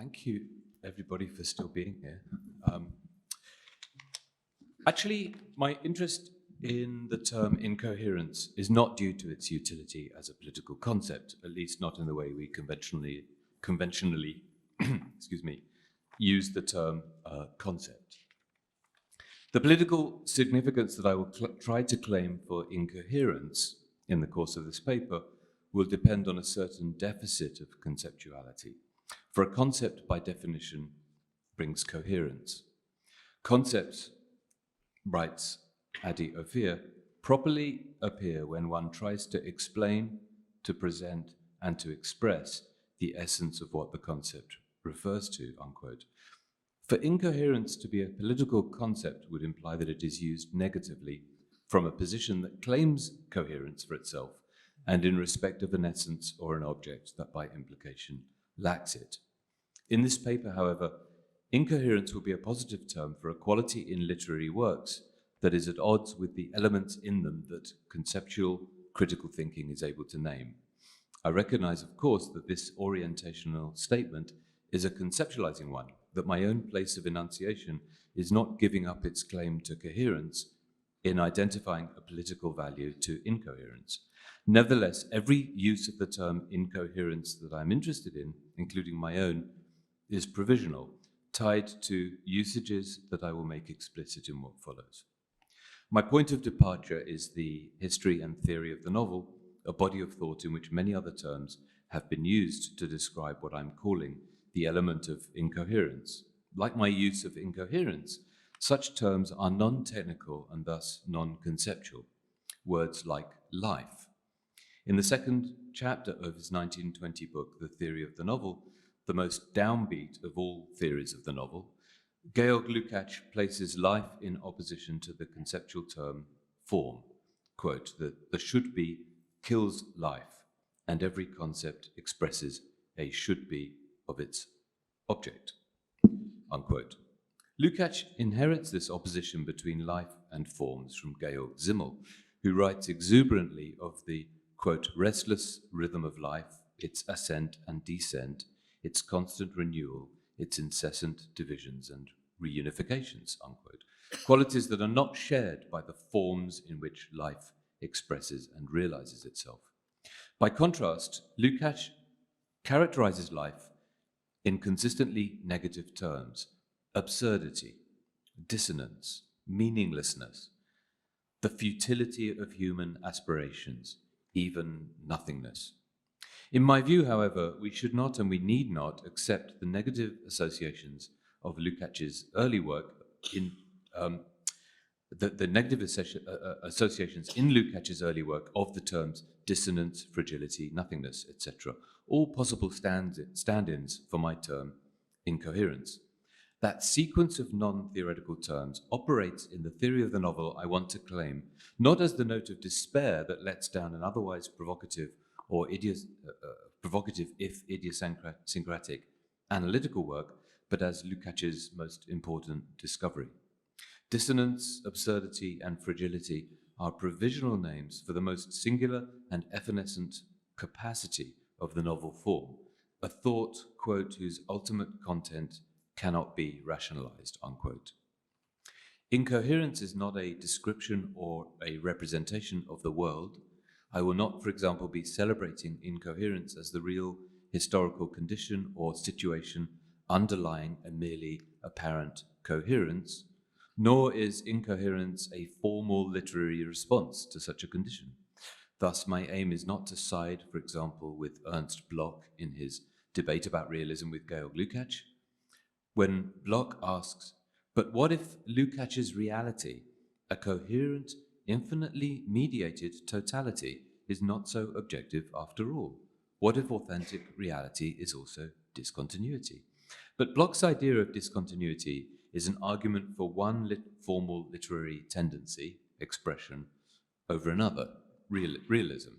Thank you, everybody, for still being here. Actually, my interest in the term incoherence is not due to its utility as a political concept, at least not in the way we conventionally excuse me, use the term concept. The political significance that I will try to claim for incoherence in the course of this paper will depend on a certain deficit of conceptuality. For a concept, by definition, brings coherence. Concepts, writes Ophir, properly appear when one tries to explain, to present, and to express the essence of what the concept refers to, unquote. For incoherence to be a political concept would imply that it is used negatively from a position that claims coherence for itself and in respect of an essence or an object that by implication lacks it. In this paper, however, incoherence will be a positive term for a quality in literary works that is at odds with the elements in them that conceptual critical thinking is able to name. I recognize, of course, that this orientational statement is a conceptualizing one, that my own place of enunciation is not giving up its claim to coherence in identifying a political value to incoherence. Nevertheless, every use of the term incoherence that I'm interested in, including my own, is provisional, tied to usages that I will make explicit in what follows. My point of departure is the history and theory of the novel, a body of thought in which many other terms have been used to describe what I'm calling the element of incoherence. Like my use of incoherence, such terms are non-technical and thus non-conceptual. Words like life. In the second chapter of his 1920 book, The Theory of the Novel, the most downbeat of all theories of the novel, Georg Lukács places life in opposition to the conceptual term form. Quote, the should-be kills life, and every concept expresses a should-be of its object, unquote. Lukács inherits this opposition between life and forms from Georg Simmel, who writes exuberantly of the, quote, restless rhythm of life, its ascent and descent, its constant renewal, its incessant divisions and reunifications, unquote, qualities that are not shared by the forms in which life expresses and realizes itself. By contrast, Lukács characterizes life in consistently negative terms: absurdity, dissonance, meaninglessness, the futility of human aspirations, even nothingness. In my view, however, we should not and we need not accept the negative associations of Lukács' early work in the negative associations in Lukács' early work of the terms dissonance, fragility, nothingness, etc., all possible stand-ins for my term incoherence. That sequence of non-theoretical terms operates in the theory of the novel I want to claim, not as the note of despair that lets down an otherwise provocative or provocative if idiosyncratic analytical work, but as Lukács' most important discovery. Dissonance, absurdity, and fragility are provisional names for the most singular and evanescent capacity of the novel form, a thought, quote, whose ultimate content cannot be rationalized, unquote. Incoherence is not a description or a representation of the world. I will not, for example, be celebrating incoherence as the real historical condition or situation underlying a merely apparent coherence, nor is incoherence a formal literary response to such a condition. Thus, my aim is not to side, for example, with Ernst Bloch in his debate about realism with Georg Lukács, when Bloch asks, but what if Lukács' reality, a coherent, infinitely mediated totality, is not so objective after all? What if authentic reality is also discontinuity? But Bloch's idea of discontinuity is an argument for one formal literary tendency, expression, over another, realism.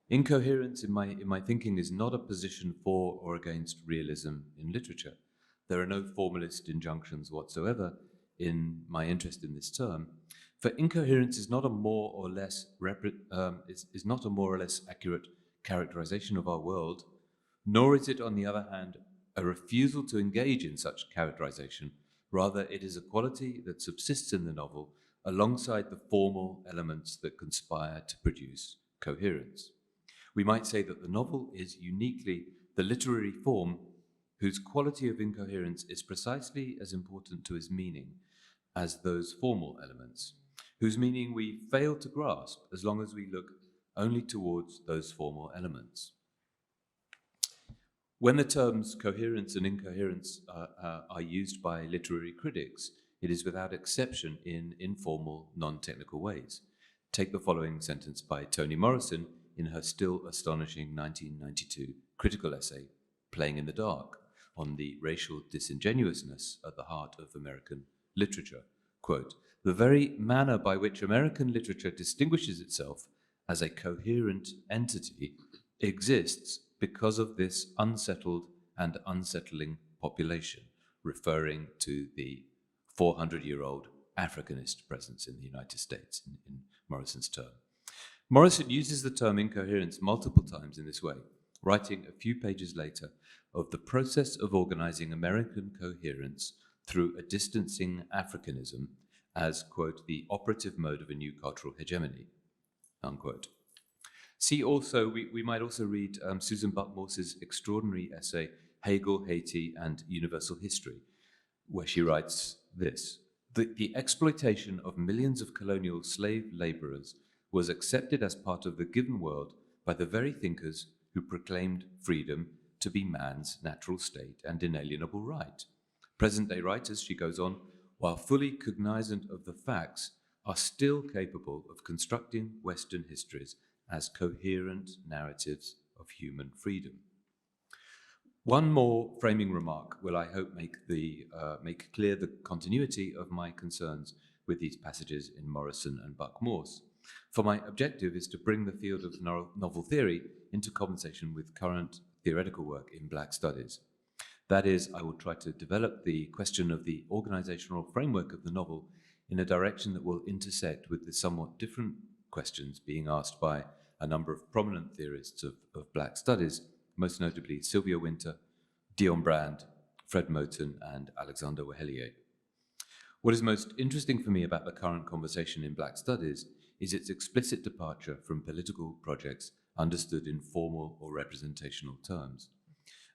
Incoherence in my thinking is not a position for or against realism in literature. There are no formalist injunctions whatsoever in my interest in this term. For incoherence is not a more or less is not a more or less accurate characterization of our world, nor is it, on the other hand, a refusal to engage in such characterization. Rather, it is a quality that subsists in the novel alongside the formal elements that conspire to produce coherence. We might say that the novel is uniquely the literary form whose quality of incoherence is precisely as important to its meaning as those formal elements, whose meaning we fail to grasp as long as we look only towards those formal elements. When the terms coherence and incoherence are used by literary critics, it is without exception in informal, non-technical ways. Take the following sentence by Toni Morrison in her still astonishing 1992 critical essay, Playing in the Dark, on the racial disingenuousness at the heart of American literature. Quote, "The very manner by which American literature distinguishes itself as a coherent entity exists because of this unsettled and unsettling population," referring to the 400-year-old Africanist presence in the United States in Morrison's term. Morrison uses the term incoherence multiple times in this way, writing a few pages later of the process of organizing American coherence through a distancing Africanism as, quote, "the operative mode of a new cultural hegemony," unquote. See also, we might also read Susan Buck-Morse's extraordinary essay, Hegel, Haiti, and Universal History, where she writes this: the exploitation of millions of colonial slave laborers was accepted as part of the given world by the very thinkers who proclaimed freedom to be man's natural state and inalienable right. Present-day writers, she goes on, while fully cognizant of the facts, are still capable of constructing Western histories as coherent narratives of human freedom. One more framing remark will, I hope, make clear the continuity of my concerns with these passages in Morrison and Buck-Morse. For my objective is to bring the field of novel theory into conversation with current theoretical work in Black studies. That is, I will try to develop the question of the organizational framework of the novel in a direction that will intersect with the somewhat different questions being asked by a number of prominent theorists of Black studies, most notably Sylvia Wynter, Dion Brand, Fred Moten, and Alexander Wehelier. What is most interesting for me about the current conversation in Black studies is its explicit departure from political projects understood in formal or representational terms.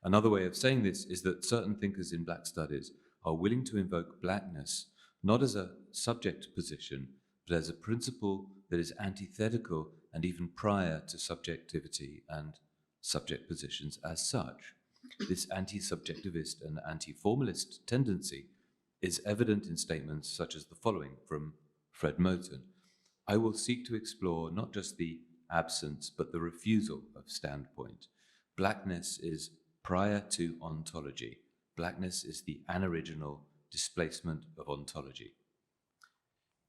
Another way of saying this is that certain thinkers in Black studies are willing to invoke Blackness not as a subject position, but as a principle that is antithetical and even prior to subjectivity and subject positions as such. This anti-subjectivist and anti-formalist tendency is evident in statements such as the following from Fred Moten: "I will seek to explore not just the absence, but the refusal of standpoint. Blackness is prior to ontology. Blackness is the anoriginal displacement of ontology."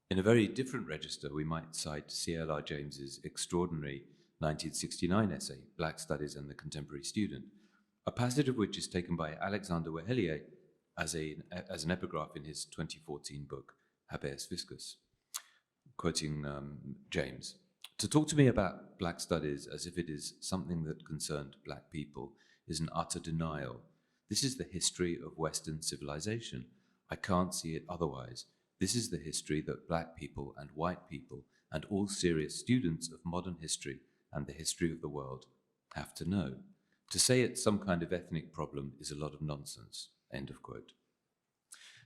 In a very different register, we might cite C.L.R. James's extraordinary 1969 essay, Black Studies and the Contemporary Student, a passage of which is taken by Alexander Wehelier as an epigraph in his 2014 book, Habeas Viscus. Quoting James, "To talk to me about Black studies as if it is something that concerned Black people is an utter denial. This is the history of Western civilization. I can't see it otherwise. This is the history that Black people and white people and all serious students of modern history and the history of the world have to know. To say it's some kind of ethnic problem is a lot of nonsense." End of quote.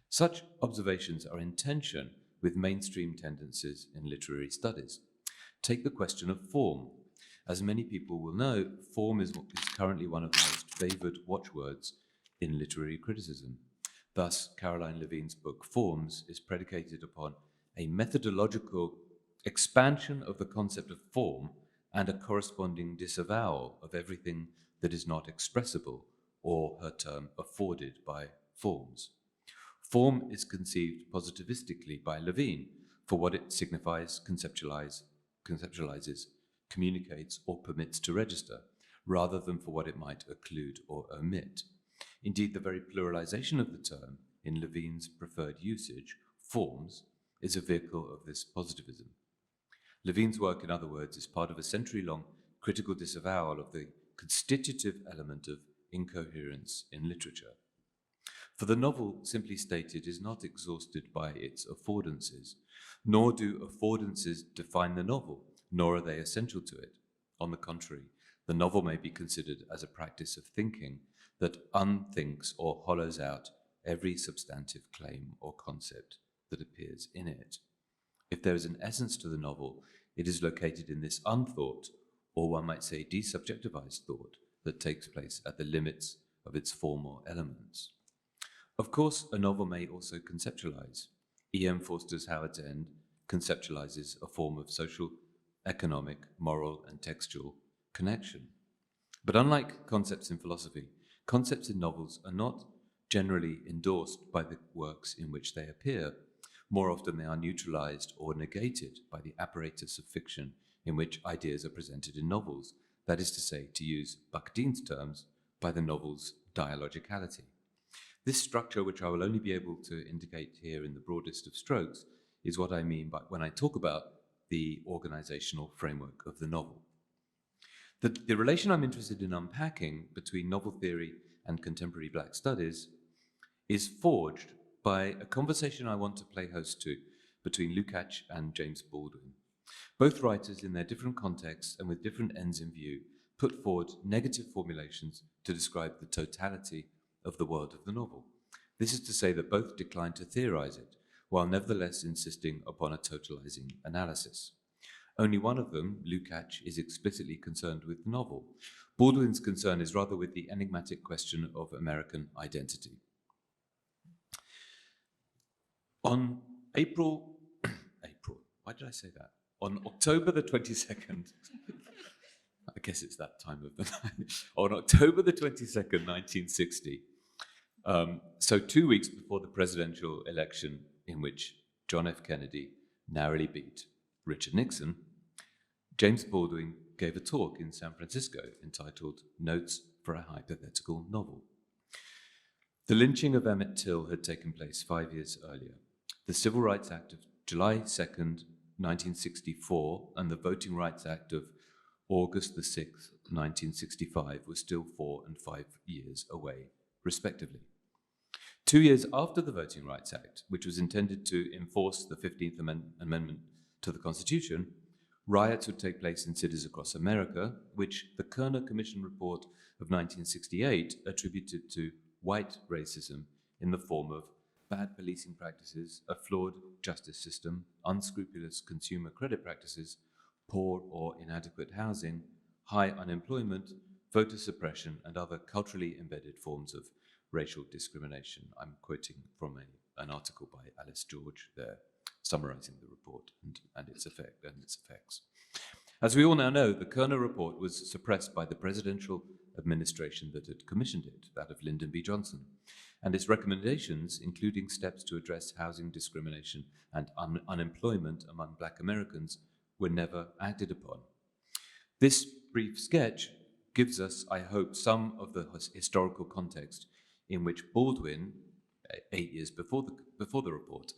Such observations are in tension with mainstream tendencies in literary studies. Take the question of form. As many people will know, form is currently one of the most favored watchwords in literary criticism. Thus, Caroline Levine's book Forms is predicated upon a methodological expansion of the concept of form and a corresponding disavowal of everything that is not expressible, or her term, afforded by forms. Form is conceived positivistically by Levine for what it signifies, conceptualizes, communicates, or permits to register, rather than for what it might occlude or omit. Indeed, the very pluralization of the term in Levine's preferred usage, forms, is a vehicle of this positivism. Levine's work, in other words, is part of a century-long critical disavowal of the constitutive element of incoherence in literature. For the novel, simply stated, is not exhausted by its affordances, nor do affordances define the novel, nor are they essential to it. On the contrary, the novel may be considered as a practice of thinking that unthinks or hollows out every substantive claim or concept that appears in it. If there is an essence to the novel, it is located in this unthought, or one might say desubjectivized thought, that takes place at the limits of its formal elements. Of course, a novel may also conceptualize. E.M. Forster's Howard's End conceptualizes a form of social, economic, moral, and textual connection. But unlike concepts in philosophy, concepts in novels are not generally endorsed by the works in which they appear. More often they are neutralized or negated by the apparatus of fiction in which ideas are presented in novels, that is to say, to use Bakhtin's terms, by the novel's dialogicality. This structure, which I will only be able to indicate here in the broadest of strokes, is what I mean by when I talk about the organizational framework of the novel. The relation I'm interested in unpacking between novel theory and contemporary Black studies is forged by a conversation I want to play host to between Lukács and James Baldwin. Both writers, in their different contexts and with different ends in view, put forward negative formulations to describe the totality of the world of the novel. This is to say that both decline to theorize it, while nevertheless insisting upon a totalizing analysis. Only one of them, Lukács, is explicitly concerned with the novel. Baldwin's concern is rather with the enigmatic question of American identity. On why did I say that? On October the 22nd, I guess it's that time of the night, on October the 22nd, 1960, so 2 weeks before the presidential election in which John F. Kennedy narrowly beat Richard Nixon, James Baldwin gave a talk in San Francisco entitled Notes for a Hypothetical Novel. The lynching of Emmett Till had taken place 5 years earlier. The Civil Rights Act of July 2nd, 1964, and the Voting Rights Act of August the 6th, 1965, were still 4 and 5 years away, respectively. 2 years after the Voting Rights Act, which was intended to enforce the 15th Amendment to the Constitution, riots would take place in cities across America, which the Kerner Commission report of 1968 attributed to white racism in the form of bad policing practices, a flawed justice system, unscrupulous consumer credit practices, poor or inadequate housing, high unemployment, voter suppression, and other culturally embedded forms of racial discrimination. I'm quoting from an article by Alice George there, summarizing the report and its effects. As we all now know, the Kerner report was suppressed by the presidential administration that had commissioned it, that of Lyndon B. Johnson, and its recommendations, including steps to address housing discrimination and unemployment among Black Americans, were never acted upon. This brief sketch gives us, I hope, some of the historical context in which Baldwin, 8 years before the report,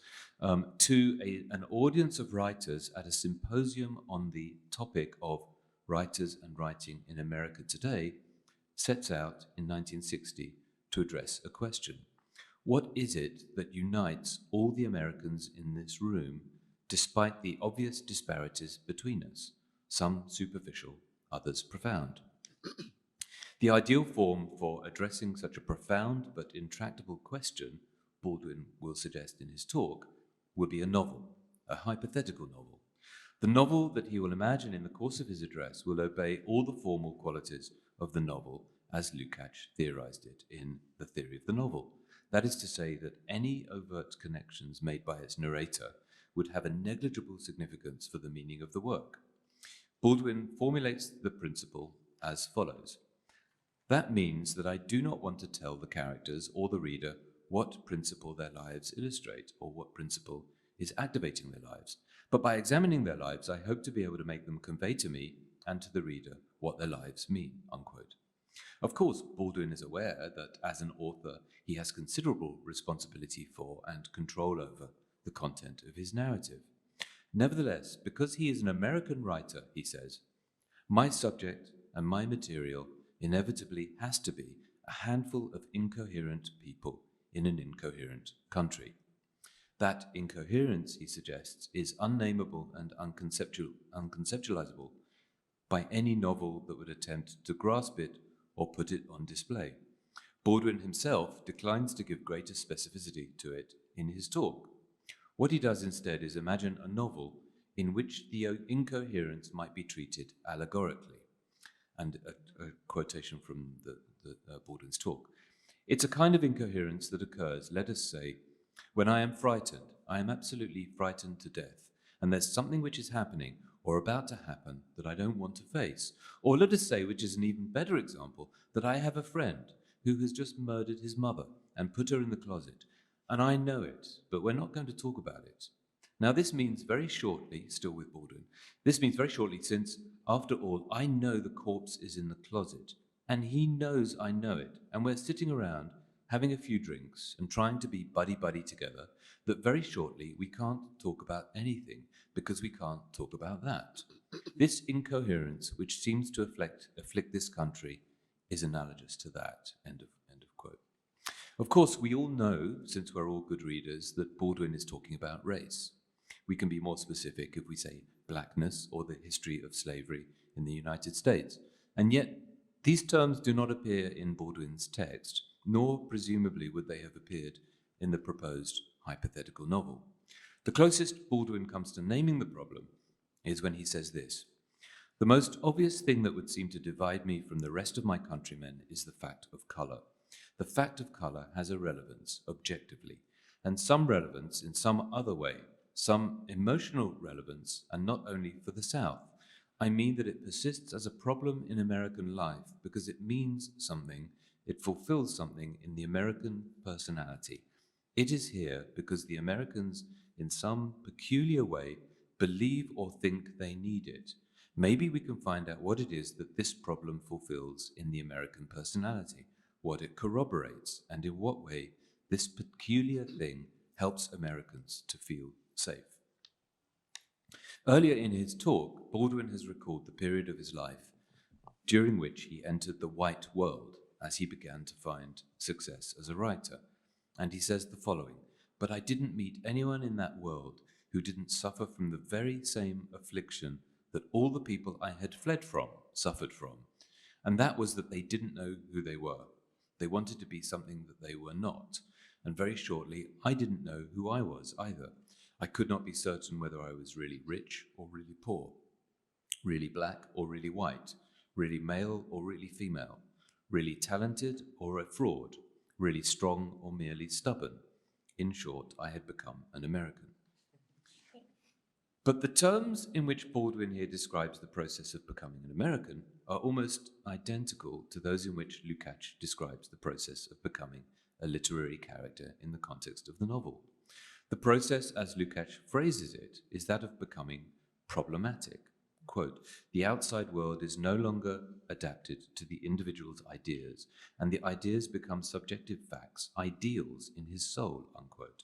to an audience of writers at a symposium on the topic of writers and writing in America today, sets out in 1960 to address a question. What is it that unites all the Americans in this room, despite the obvious disparities between us, some superficial, others profound? The ideal form for addressing such a profound but intractable question, Baldwin will suggest in his talk, will be a novel, a hypothetical novel. The novel that he will imagine in the course of his address will obey all the formal qualities of the novel as Lukács theorized it in The Theory of the Novel. That is to say that any overt connections made by its narrator would have a negligible significance for the meaning of the work. Baldwin formulates the principle as follows. That means that I do not want to tell the characters or the reader what principle their lives illustrate or what principle is activating their lives. But by examining their lives, I hope to be able to make them convey to me and to the reader what their lives mean, unquote. Of course, Baldwin is aware that as an author, he has considerable responsibility for and control over the content of his narrative. Nevertheless, because he is an American writer, he says, my subject and my material inevitably has to be a handful of incoherent people in an incoherent country. That incoherence, he suggests, is unnameable and unconceptualizable by any novel that would attempt to grasp it or put it on display. Baldwin himself declines to give greater specificity to it in his talk. What he does instead is imagine a novel in which the incoherence might be treated allegorically. And a quotation from Baldwin's talk. It's a kind of incoherence that occurs, let us say, when I am frightened. I am absolutely frightened to death, and there's something which is happening or about to happen that I don't want to face. Or let us say, which is an even better example, that I have a friend who has just murdered his mother and put her in the closet, and I know it, but we're not going to talk about it. Now this means very shortly, still with Baldwin, this means very shortly since, after all, I know the corpse is in the closet, and he knows I know it, and we're sitting around having a few drinks and trying to be buddy-buddy together, that very shortly we can't talk about anything because we can't talk about that. This incoherence, which seems to afflict this country, is analogous to that. End of quote. Of course, we all know, since we're all good readers, that Baldwin is talking about race. We can be more specific if we say blackness or the history of slavery in the United States. And yet, these terms do not appear in Baldwin's text, nor presumably would they have appeared in the proposed hypothetical novel. The closest Baldwin comes to naming the problem is when he says this: "The most obvious thing that would seem to divide me from the rest of my countrymen is the fact of color. The fact of color has a relevance, objectively, and some relevance in some other way, some emotional relevance, and not only for the South. I mean that it persists as a problem in American life because it means something, it fulfills something in the American personality. It is here because the Americans, in some peculiar way, believe or think they need it. Maybe we can find out what it is that this problem fulfills in the American personality, what it corroborates, and in what way this peculiar thing helps Americans to feel safe." Earlier in his talk, Baldwin has recalled the period of his life during which he entered the white world as he began to find success as a writer. And he says the following: "But I didn't meet anyone in that world who didn't suffer from the very same affliction that all the people I had fled from suffered from. And that was that they didn't know who they were. They wanted to be something that they were not. And very shortly, I didn't know who I was either. I could not be certain whether I was really rich or really poor, really black or really white, really male or really female, really talented or a fraud, really strong or merely stubborn. In short, I had become an American." But the terms in which Baldwin here describes the process of becoming an American are almost identical to those in which Lukács describes the process of becoming a literary character in the context of the novel. The process, as Lukács phrases it, is that of becoming problematic. Quote, "The outside world is no longer adapted to the individual's ideas, and the ideas become subjective facts, ideals in his soul," unquote.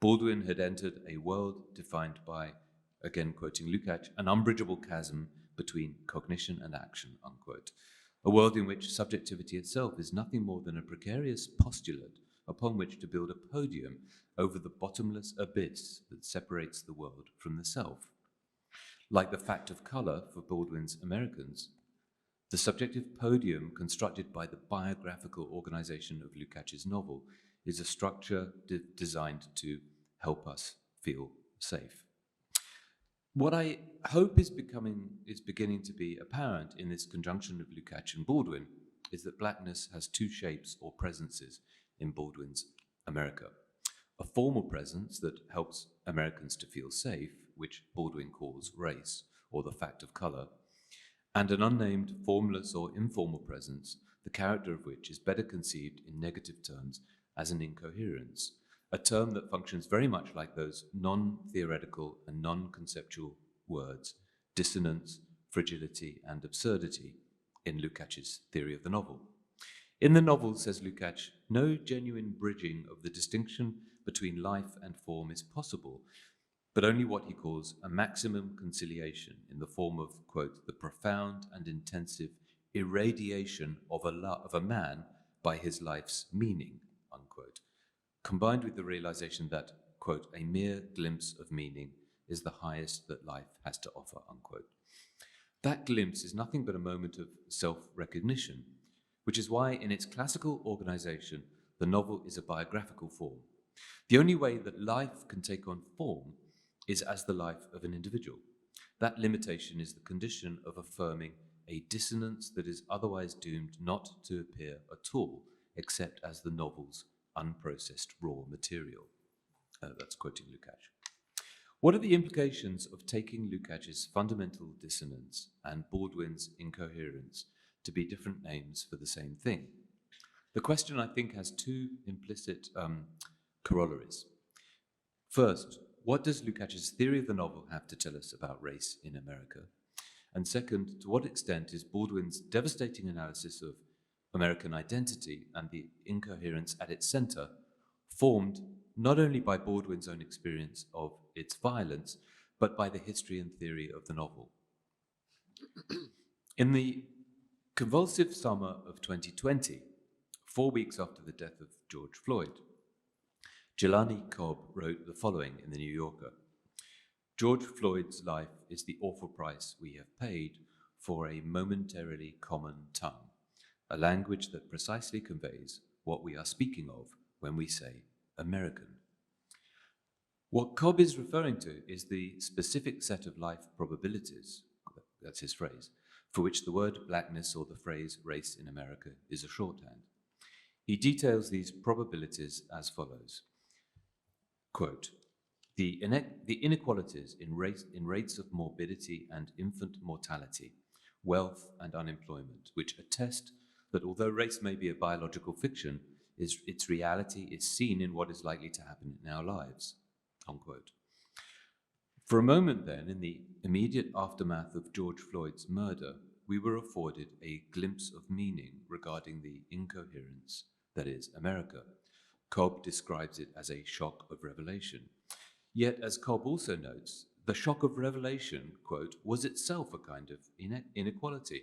Baldwin had entered a world defined by, again quoting Lukács, "an unbridgeable chasm between cognition and action," unquote. A world in which subjectivity itself is nothing more than a precarious postulate upon which to build a podium over the bottomless abyss that separates the world from the self. Like the fact of color for Baldwin's Americans, the subjective podium constructed by the biographical organization of Lukács' novel is a structure designed to help us feel safe. What I hope is beginning to be apparent in this conjunction of Lukács and Baldwin is that blackness has two shapes or presences in Baldwin's America. A formal presence that helps Americans to feel safe, which Baldwin calls race, or the fact of color, and an unnamed, formless or informal presence, the character of which is better conceived in negative terms as an incoherence, a term that functions very much like those non-theoretical and non-conceptual words, dissonance, fragility, and absurdity, in Lukács' theory of the novel. In the novel, says Lukács, no genuine bridging of the distinction between life and form is possible, but only what he calls a maximum conciliation in the form of, quote, "the profound and intensive irradiation of a man by his life's meaning, unquote, combined with the realization that, quote, a mere glimpse of meaning is the highest that life has to offer, unquote. That glimpse is nothing but a moment of self-recognition, which is why in its classical organization, the novel is a biographical form. The only way that life can take on form is as the life of an individual. That limitation is the condition of affirming a dissonance that is otherwise doomed not to appear at all, except as the novel's unprocessed raw material. That's quoting Lukács. What are the implications of taking Lukács's fundamental dissonance and Baldwin's incoherence to be different names for the same thing? The question, I think, has two implicit corollaries. First, what does Lukács's theory of the novel have to tell us about race in America? And second, to what extent is Baldwin's devastating analysis of American identity and the incoherence at its center formed not only by Baldwin's own experience of its violence, but by the history and theory of the novel? In the convulsive summer of 2020, 4 weeks after the death of George Floyd, Jelani Cobb wrote the following in the New Yorker: George Floyd's life is the awful price we have paid for a momentarily common tongue, a language that precisely conveys what we are speaking of when we say American. What Cobb is referring to is the specific set of life probabilities, that's his phrase, for which the word blackness or the phrase race in America is a shorthand. He details these probabilities as follows. Quote, the inequalities in rates of morbidity and infant mortality, wealth and unemployment, which attest that although race may be a biological fiction, its reality is seen in what is likely to happen in our lives, unquote. For a moment then, in the immediate aftermath of George Floyd's murder, we were afforded a glimpse of meaning regarding the incoherence that is America. Cobb describes it as a shock of revelation. Yet, as Cobb also notes, the shock of revelation, quote, was itself a kind of inequality,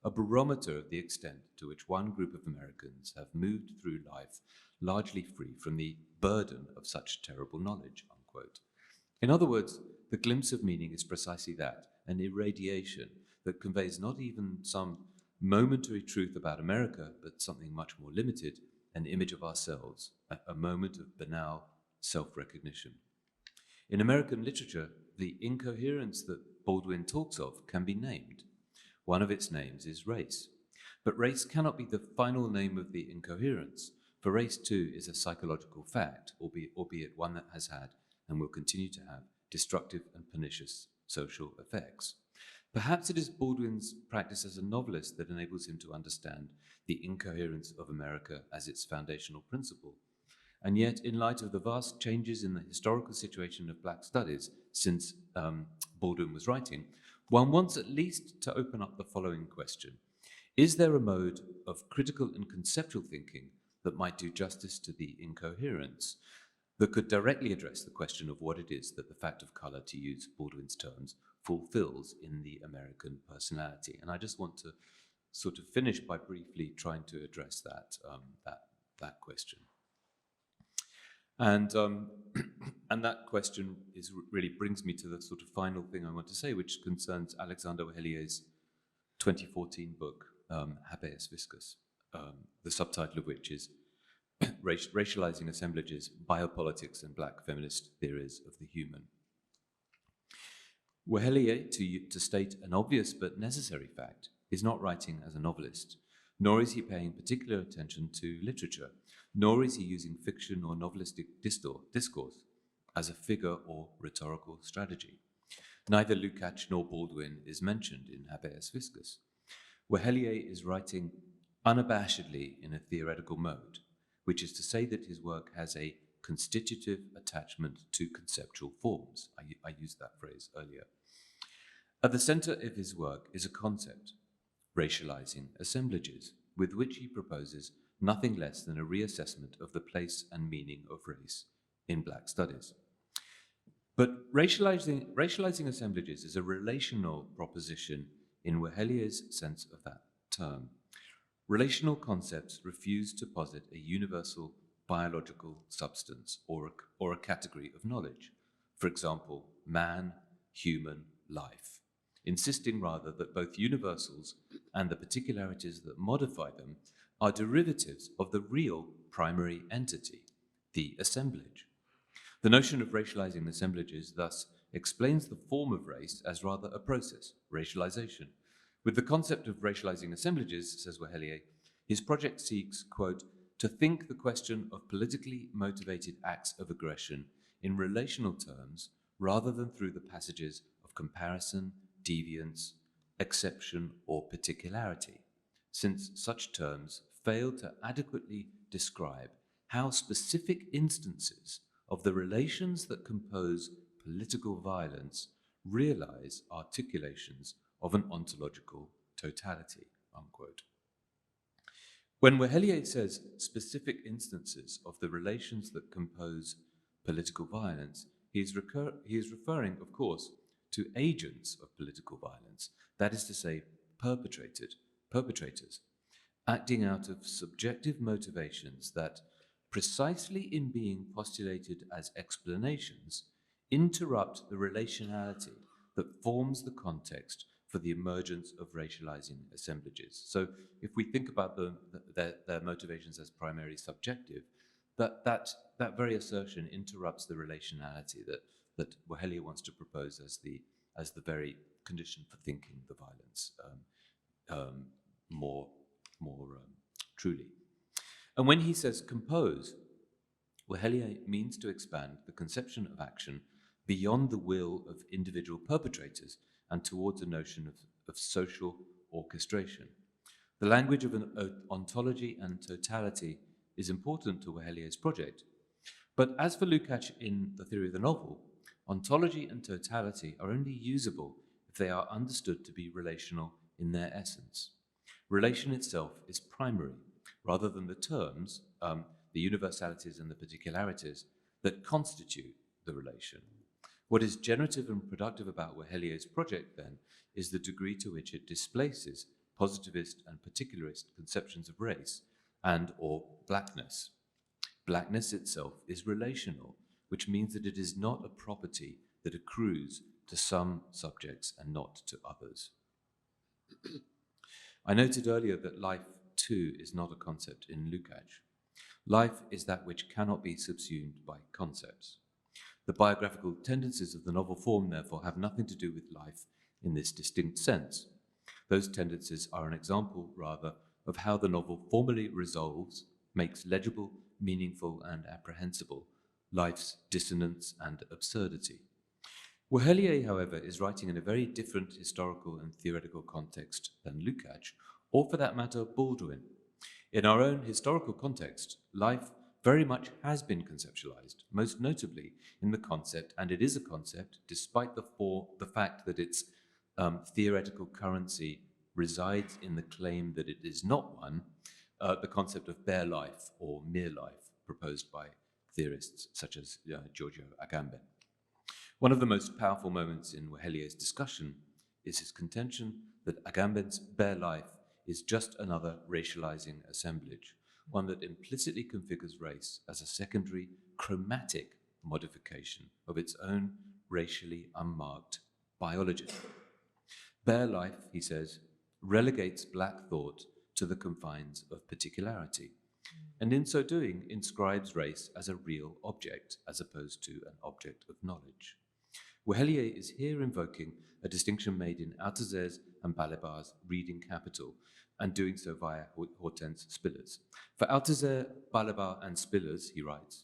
a barometer of the extent to which one group of Americans have moved through life largely free from the burden of such terrible knowledge, unquote. In other words, the glimpse of meaning is precisely that, an irradiation that conveys not even some momentary truth about America, but something much more limited, an image of ourselves, a moment of banal self-recognition. In American literature, the incoherence that Baldwin talks of can be named. One of its names is race. But race cannot be the final name of the incoherence, for race too is a psychological fact, albeit one that has had and will continue to have destructive and pernicious social effects. Perhaps it is Baldwin's practice as a novelist that enables him to understand the incoherence of America as its foundational principle. And yet, in light of the vast changes in the historical situation of Black studies since Baldwin was writing, one wants at least to open up the following question. Is there a mode of critical and conceptual thinking that might do justice to the incoherence, that could directly address the question of what it is that the fact of color, to use Baldwin's terms, fulfills in the American personality? And I just want to sort of finish by briefly trying to address that question. And that question really brings me to the sort of final thing I want to say, which concerns Alexander Wehellier's 2014 book, Habeas Viscus, the subtitle of which is Racializing Assemblages, Biopolitics and Black Feminist Theories of the Human. Wehelier, to state an obvious but necessary fact, is not writing as a novelist, nor is he paying particular attention to literature, nor is he using fiction or novelistic discourse as a figure or rhetorical strategy. Neither Lukács nor Baldwin is mentioned in Habeas Viscus. Wehelier is writing unabashedly in a theoretical mode, which is to say that his work has a constitutive attachment to conceptual forms. I used that phrase earlier. At the center of his work is a concept, racializing assemblages, with which he proposes nothing less than a reassessment of the place and meaning of race in Black studies. But racializing assemblages is a relational proposition in Wehelier's sense of that term. Relational concepts refuse to posit a universal biological substance or a category of knowledge, for example, man, human, life, insisting rather that both universals and the particularities that modify them are derivatives of the real primary entity, the assemblage. The notion of racializing assemblages thus explains the form of race as rather a process, racialization. With the concept of racializing assemblages, says Wehelier, his project seeks, quote, to think the question of politically motivated acts of aggression in relational terms rather than through the passages of comparison, deviance, exception, or particularity, since such terms fail to adequately describe how specific instances of the relations that compose political violence realize articulations of an ontological totality, unquote. When Wehelier says specific instances of the relations that compose political violence, he is referring, of course, to agents of political violence, that is to say, perpetrators, acting out of subjective motivations that, precisely in being postulated as explanations, interrupt the relationality that forms the context for the emergence of racializing assemblages. So if we think about their motivations as primarily subjective, that very assertion interrupts the relationality that Wehelier wants to propose as the very condition for thinking the violence more truly. And when he says compose, Wehelier means to expand the conception of action beyond the will of individual perpetrators and towards a notion of social orchestration. The language of an ontology and totality is important to Wehelier's project. But as for Lukács in The Theory of the Novel, ontology and totality are only usable if they are understood to be relational in their essence. Relation itself is primary, rather than the terms, the universalities and the particularities, that constitute the relation. What is generative and productive about Wehelier's project, then, is the degree to which it displaces positivist and particularist conceptions of race and or blackness. Blackness itself is relational, which means that it is not a property that accrues to some subjects and not to others. I noted earlier that life, too, is not a concept in Lukács. Life is that which cannot be subsumed by concepts. The biographical tendencies of the novel form, therefore, have nothing to do with life in this distinct sense. Those tendencies are an example, rather, of how the novel formally resolves, makes legible, meaningful, and apprehensible life's dissonance and absurdity. Wehelier, however, is writing in a very different historical and theoretical context than Lukács, or for that matter, Baldwin. In our own historical context, life very much has been conceptualized, most notably in the concept, and it is a concept, despite the fact that its theoretical currency resides in the claim that it is not one, the concept of bare life or mere life, proposed by theorists such as Giorgio Agamben. One of the most powerful moments in Wehelier's discussion is his contention that Agamben's bare life is just another racializing assemblage, one that implicitly configures race as a secondary chromatic modification of its own racially unmarked biology. Bare life, he says, relegates black thought to the confines of particularity, and in so doing inscribes race as a real object as opposed to an object of knowledge. Wehelier is here invoking a distinction made in Althusser's and Balibar's reading capital, and doing so via Hortense Spillers. For Althusser, Balibar, and Spillers, he writes,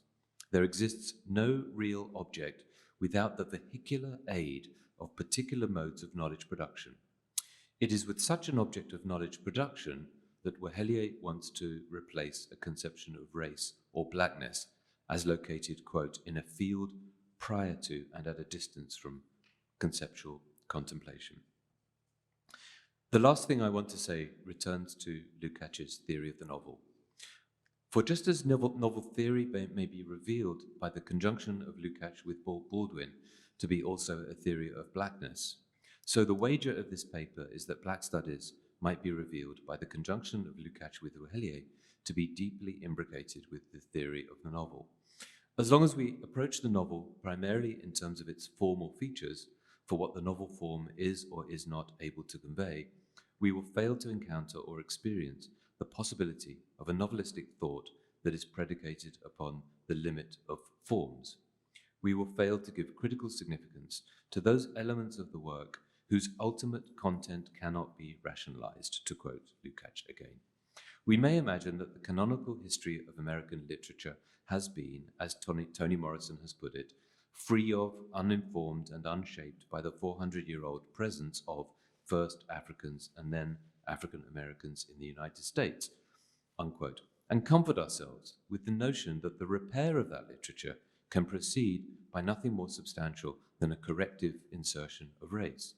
there exists no real object without the vehicular aid of particular modes of knowledge production. It is with such an object of knowledge production that Wehelier wants to replace a conception of race or blackness as located, quote, in a field prior to and at a distance from conceptual contemplation. The last thing I want to say returns to Lukács's theory of the novel. For just as novel theory may be revealed by the conjunction of Lukács with Baldwin to be also a theory of blackness, so the wager of this paper is that black studies might be revealed by the conjunction of Lukács with Wehelier to be deeply imbricated with the theory of the novel. As long as we approach the novel primarily in terms of its formal features, for what the novel form is or is not able to convey, we will fail to encounter or experience the possibility of a novelistic thought that is predicated upon the limit of forms. We will fail to give critical significance to those elements of the work whose ultimate content cannot be rationalized, to quote Lukács again. We may imagine that the canonical history of American literature has been, as Toni Morrison has put it, free of, uninformed, and unshaped by the 400-year-old presence of first Africans and then African Americans in the United States, unquote, and comfort ourselves with the notion that the repair of that literature can proceed by nothing more substantial than a corrective insertion of race.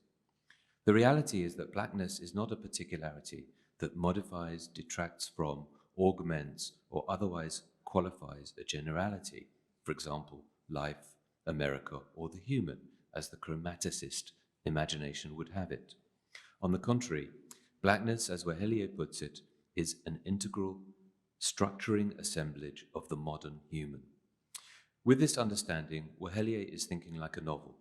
The reality is that blackness is not a particularity that modifies, detracts from, augments, or otherwise qualifies a generality, for example, life, America, or the human, as the chromaticist imagination would have it. On the contrary, blackness, as Wehelier puts it, is an integral, structuring assemblage of the modern human. With this understanding, Wehelier is thinking like a novel,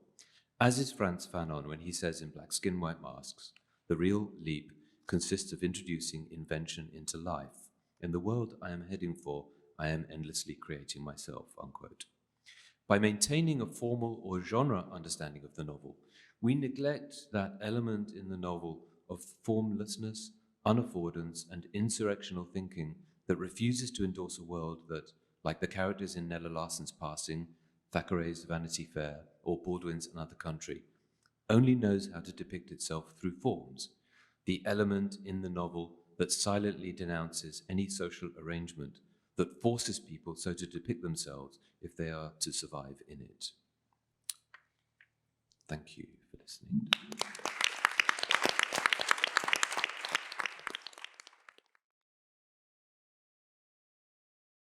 as is Frantz Fanon when he says in Black Skin, White Masks, the real leap consists of introducing invention into life. In the world I am heading for, I am endlessly creating myself, unquote. By maintaining a formal or genre understanding of the novel, we neglect that element in the novel of formlessness, unaffordance, and insurrectional thinking that refuses to endorse a world that, like the characters in Nella Larson's Passing, Thackeray's Vanity Fair, or Baldwin's Another Country, only knows how to depict itself through forms, the element in the novel that silently denounces any social arrangement that forces people so to depict themselves if they are to survive in it. Thank you for listening.